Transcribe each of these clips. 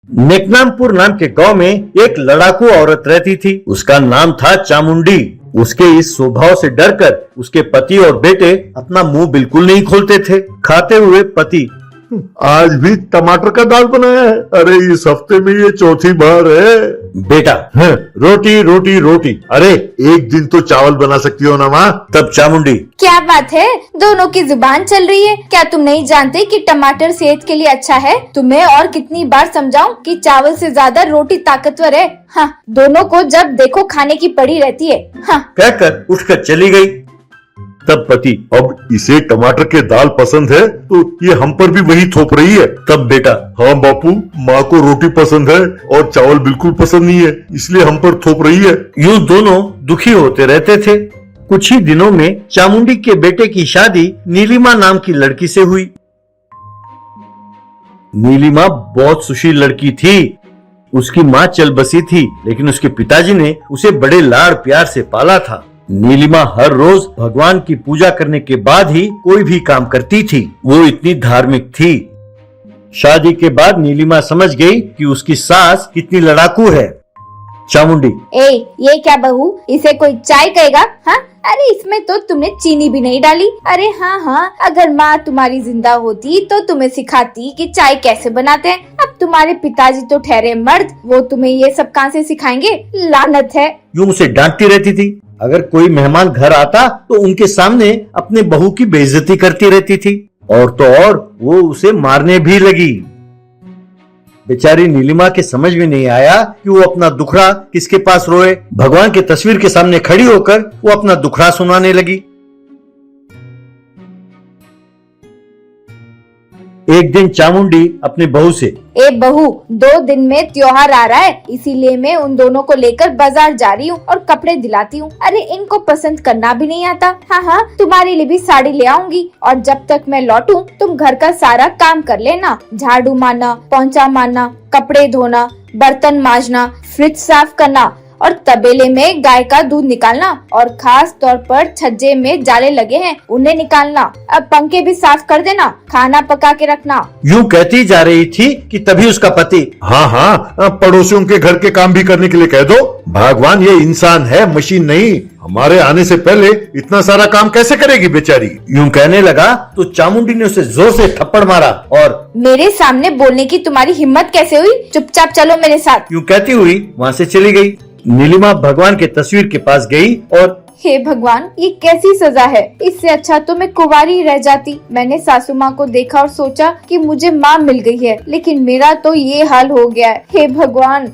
नेकनामपुर नाम के गांव में एक लड़ाकू औरत रहती थी। उसका नाम था चामुंडी। उसके इस स्वभाव से डरकर उसके पति और बेटे अपना मुंह बिल्कुल नहीं खोलते थे। खाते हुए पति, आज भी टमाटर का दाल बनाया है? अरे इस हफ्ते में ये चौथी बार है। बेटा, रोटी रोटी रोटी। अरे एक दिन तो चावल बना सकती हो ना माँ? तब चामुंडी, क्या बात है, दोनों की जुबान चल रही है। क्या तुम नहीं जानते कि टमाटर सेहत के लिए अच्छा है? तुम्हें और कितनी बार समझाऊं कि चावल से ज्यादा रोटी ताकतवर है। हाँ, दोनों को जब देखो खाने की पड़ी रहती है। हाँ। कहकर उठकर चली गई। तब पति, अब इसे टमाटर के दाल पसंद है तो ये हम पर भी वही थोप रही है। तब बेटा, हाँ बापू, माँ को रोटी पसंद है और चावल बिल्कुल पसंद नहीं है, इसलिए हम पर थोप रही है। यूं दोनों दुखी होते रहते थे। कुछ ही दिनों में चामुंडी के बेटे की शादी नीलिमा नाम की लड़की से हुई। नीलिमा बहुत सुशील लड़की थी। उसकी माँ चल बसी थी, लेकिन उसके पिताजी ने उसे बड़े लाड़ प्यार से पाला था। नीलिमा हर रोज भगवान की पूजा करने के बाद ही कोई भी काम करती थी। वो इतनी धार्मिक थी। शादी के बाद नीलिमा समझ गई कि उसकी सास कितनी लड़ाकू है। चामुंडी, ये क्या बहू, इसे कोई चाय कहेगा? हाँ, अरे इसमें तो तुमने चीनी भी नहीं डाली। अरे हाँ, अगर माँ तुम्हारी जिंदा होती तो तुम्हें सिखाती कि चाय कैसे बनाते हैं। अब तुम्हारे पिताजी तो ठहरे मर्द, वो तुम्हें ये सब कहाँ से सिखाएंगे? लानत है। यूं उसे डांटती रहती थी। अगर कोई मेहमान घर आता तो उनके सामने अपने बहू की बेइज्जती करती रहती थी। और तो और वो उसे मारने भी लगी। बेचारी नीलिमा के समझ में नहीं आया कि वो अपना दुखड़ा किसके पास रोए। भगवान की तस्वीर के सामने खड़ी होकर वो अपना दुखड़ा सुनाने लगी। एक दिन चामुंडी अपने बहू से, ए बहू, 2 दिन में त्योहार आ रहा है, इसीलिए मैं उन दोनों को लेकर बाजार जा रही हूँ और कपड़े दिलाती हूँ। अरे इनको पसंद करना भी नहीं आता। हाँ, तुम्हारे लिए भी साड़ी ले आऊंगी और जब तक मैं लौटूं तुम घर का सारा काम कर लेना। झाड़ू मारना, पोंछा मारना, कपड़े धोना, बर्तन मांजना, फ्रिज साफ करना और तबेले में गाय का दूध निकालना और खास तौर पर छज्जे में जाले लगे हैं उन्हें निकालना। अब पंखे भी साफ कर देना, खाना पका के रखना। यूं कहती जा रही थी कि तभी उसका पति, हाँ, पड़ोसियों के घर के काम भी करने के लिए कह दो। भगवान ये इंसान है, मशीन नहीं। हमारे आने से पहले इतना सारा काम कैसे करेगी बेचारी? यूं कहने लगा तो चामुंडी ने उसे जोर से थप्पड़ मारा और, मेरे सामने बोलने की तुम्हारी हिम्मत कैसे हुई? चुपचाप चलो मेरे साथ। यूं कहती हुई वहाँ से चली गई। नीलिमा भगवान के तस्वीर के पास गई और, हे भगवान, ये कैसी सजा है? इससे अच्छा तो मैं कुंवारी रह जाती। मैंने सासू माँ को देखा और सोचा कि मुझे माँ मिल गई है, लेकिन मेरा तो ये हाल हो गया है। हे भगवान।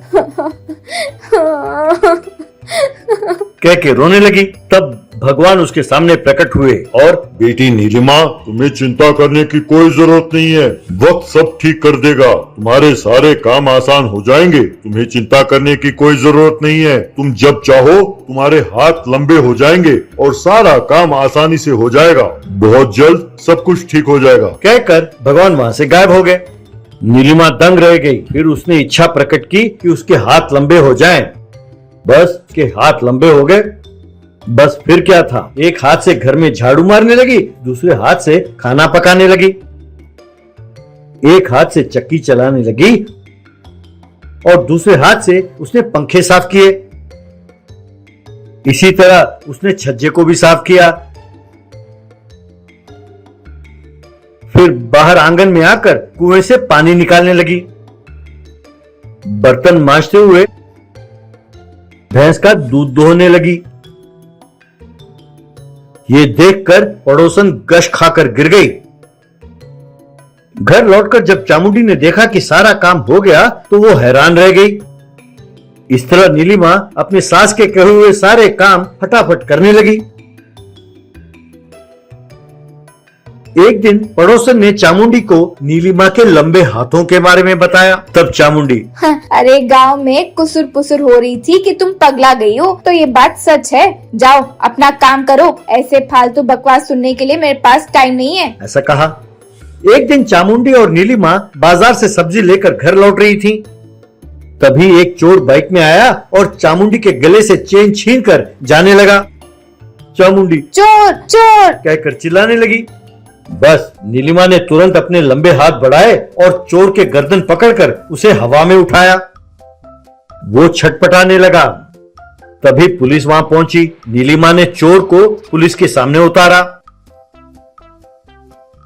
कह के रोने लगी। तब भगवान उसके सामने प्रकट हुए और, बेटी नीलिमा, तुम्हें चिंता करने की कोई जरूरत नहीं है। वक्त सब ठीक कर देगा। तुम्हारे सारे काम आसान हो जाएंगे। तुम्हें चिंता करने की कोई जरूरत नहीं है। तुम जब चाहो तुम्हारे हाथ लंबे हो जाएंगे और सारा काम आसानी से हो जाएगा। बहुत जल्द सब कुछ ठीक हो जाएगा। कहकर भगवान वहाँ से गायब हो गए। नीलिमा दंग रह गई। फिर उसने इच्छा प्रकट की कि उसके हाथ लंबे हो जाएं। बस उसके हाथ लंबे हो गए। बस फिर क्या था, एक हाथ से घर में झाड़ू मारने लगी, दूसरे हाथ से खाना पकाने लगी, एक हाथ से चक्की चलाने लगी और दूसरे हाथ से उसने पंखे साफ किए। इसी तरह उसने छज्जे को भी साफ किया। फिर बाहर आंगन में आकर कुएं से पानी निकालने लगी। बर्तन मांजते हुए भैंस का दूध दोहने लगी। ये देखकर पड़ोसन गश खाकर गिर गई। घर लौटकर जब चामुंडी ने देखा कि सारा काम हो गया तो वो हैरान रह गई। इस तरह नीलिमा अपने सास के कहे हुए सारे काम फटाफट करने लगी। एक दिन पड़ोसन ने चामुंडी को नीलिमा के लंबे हाथों के बारे में बताया। तब चामुंडी, अरे गांव में कुसुर पुसुर हो रही थी कि तुम पगला गई हो, तो ये बात सच है। जाओ अपना काम करो, ऐसे फालतू बकवास सुनने के लिए मेरे पास टाइम नहीं है। ऐसा कहा। एक दिन चामुंडी और नीलिमा बाजार से सब्जी लेकर घर लौट रही थी। तभी एक चोर बाइक में आया और चामुंडी के गले से चेन छीनकर जाने लगा। चामुंडी चोर चोर कहकर चिल्लाने लगी। बस नीलिमा ने तुरंत अपने लंबे हाथ बढ़ाए और चोर के गर्दन पकड़कर उसे हवा में उठाया। वो छटपटाने लगा। तभी पुलिस वहां पहुंची। नीलिमा ने चोर को पुलिस के सामने उतारा।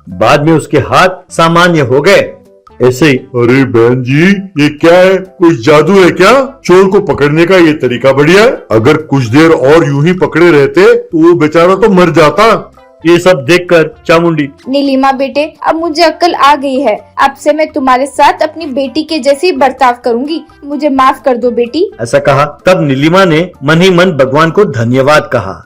बाद में उसके हाथ सामान्य हो गए। ऐसे ही अरे बहन जी, ये क्या है? कुछ जादू है क्या? चोर को पकड़ने का ये तरीका बढ़िया है। अगर कुछ देर और यूं ही पकड़े रहते तो वो बेचारा तो मर जाता। ये सब देखकर चामुंडी, नीलिमा बेटे, अब मुझे अक्ल आ गई है। अब से मैं तुम्हारे साथ अपनी बेटी के जैसी बर्ताव करूंगी। मुझे माफ कर दो बेटी। ऐसा कहा। तब नीलिमा ने मन ही मन भगवान को धन्यवाद कहा।